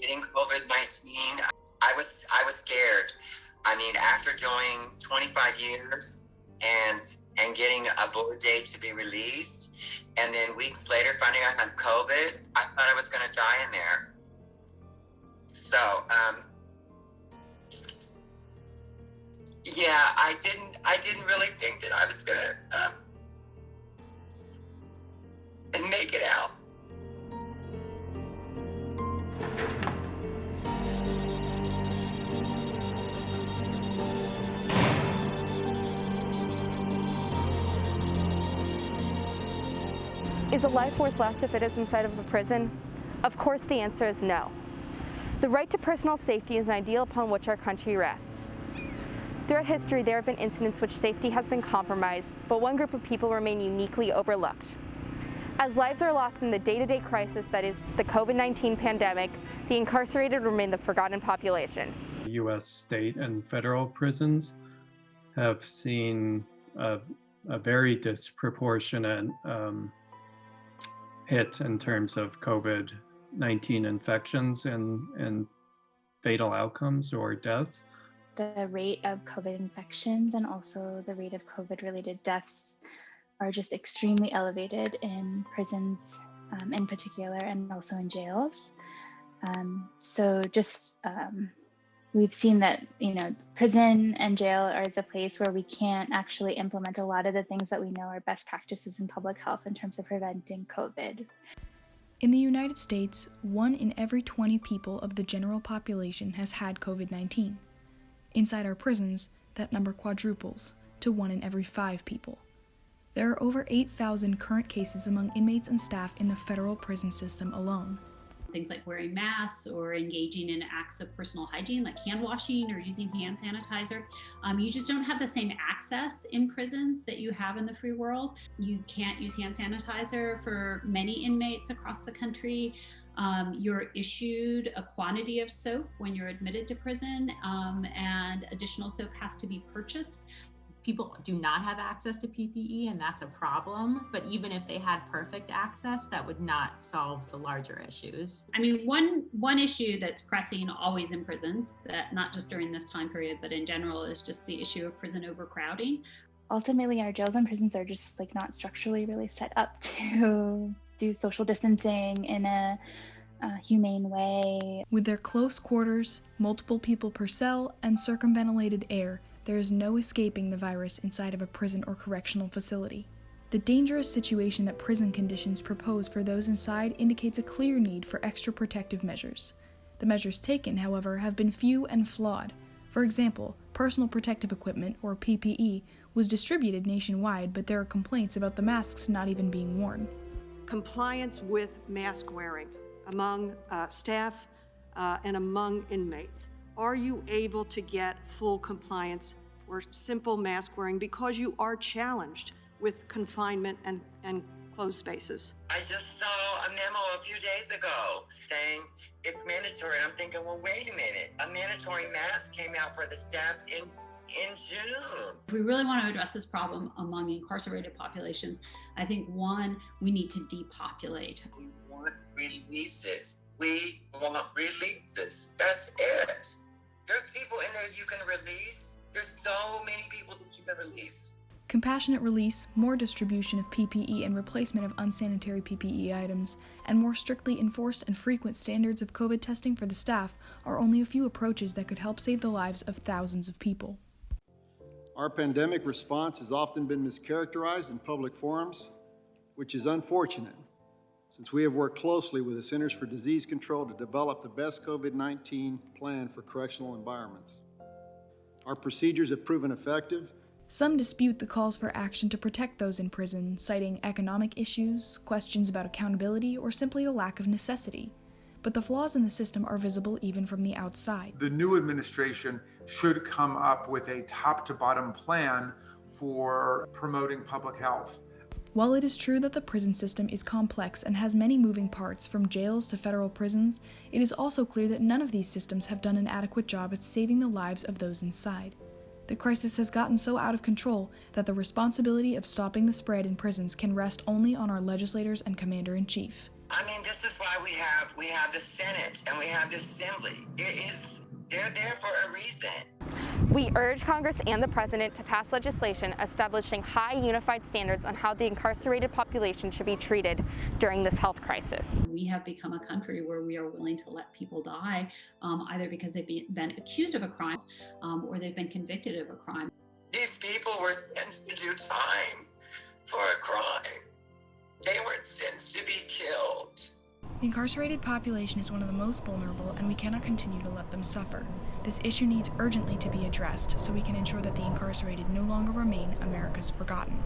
getting COVID-19, I was scared. I mean, after doing 25 years and getting a board date to be released, and then weeks later finding out I had COVID, I thought I was going to die in there. So, yeah, I didn't really think that I was going to make it out. Is a life worth less if it is inside of a prison? Of course the answer is no. The right to personal safety is an ideal upon which our country rests. Throughout history, there have been incidents which safety has been compromised, but one group of people remain uniquely overlooked. As lives are lost in the day-to-day crisis that is the COVID-19 pandemic, the incarcerated remain the forgotten population. U.S. state and federal prisons have seen a very disproportionate hit in terms of COVID-19 infections and fatal outcomes or deaths. The rate of COVID infections and also the rate of COVID-related deaths are just extremely elevated in prisons in particular, and also in jails. We've seen that, prison and jail is a place where we can't actually implement a lot of the things that we know are best practices in public health in terms of preventing COVID. In the United States, 1 in every 20 people of the general population has had COVID-19. Inside our prisons, that number quadruples to 1 in every 5 people. There are over 8,000 current cases among inmates and staff in the federal prison system alone. Things like wearing masks or engaging in acts of personal hygiene, like hand washing or using hand sanitizer. You just don't have the same access in prisons that you have in the free world. You can't use hand sanitizer for many inmates across the country. You're issued a quantity of soap when you're admitted to prison, and additional soap has to be purchased. People do not have access to PPE, and that's a problem. But even if they had perfect access, that would not solve the larger issues. I mean, one issue that's pressing always in prisons, that not just during this time period, but in general, is just the issue of prison overcrowding. Ultimately, our jails and prisons are just not structurally really set up to do social distancing in a humane way. With their close quarters, multiple people per cell, and circumventilated air, there is no escaping the virus inside of a prison or correctional facility. The dangerous situation that prison conditions propose for those inside indicates a clear need for extra protective measures. The measures taken, however, have been few and flawed. For example, personal protective equipment, or PPE, was distributed nationwide, but there are complaints about the masks not even being worn. Compliance with mask wearing among staff and among inmates. Are you able to get full compliance for simple mask wearing because you are challenged with confinement and closed spaces? I just saw a memo a few days ago saying it's mandatory. I'm thinking, well, wait a minute. A mandatory mask came out for the staff in June. If we really want to address this problem among the incarcerated populations, I think, one, we need to depopulate. We want releases. We want releases. That's it. There's people in there you can release. There's so many people that you can release. Compassionate release, more distribution of PPE and replacement of unsanitary PPE items, and more strictly enforced and frequent standards of COVID testing for the staff are only a few approaches that could help save the lives of thousands of people. Our pandemic response has often been mischaracterized in public forums, which is unfortunate, since we have worked closely with the Centers for Disease Control to develop the best COVID-19 plan for correctional environments. Our procedures have proven effective. Some dispute the calls for action to protect those in prison, citing economic issues, questions about accountability, or simply a lack of necessity. But the flaws in the system are visible even from the outside. The new administration should come up with a top-to-bottom plan for promoting public health. While it is true that the prison system is complex and has many moving parts, from jails to federal prisons, it is also clear that none of these systems have done an adequate job at saving the lives of those inside. The crisis has gotten so out of control that the responsibility of stopping the spread in prisons can rest only on our legislators and commander-in-chief. I mean, this is why we have the Senate and we have the Assembly. They're there for a reason. We urge Congress and the President to pass legislation establishing high unified standards on how the incarcerated population should be treated during this health crisis. We have become a country where we are willing to let people die, either because they've been accused of a crime or they've been convicted of a crime. These people were sentenced to do time for a crime. They weren't sentenced to be killed. The incarcerated population is one of the most vulnerable, and we cannot continue to let them suffer. This issue needs urgently to be addressed so we can ensure that the incarcerated no longer remain America's forgotten.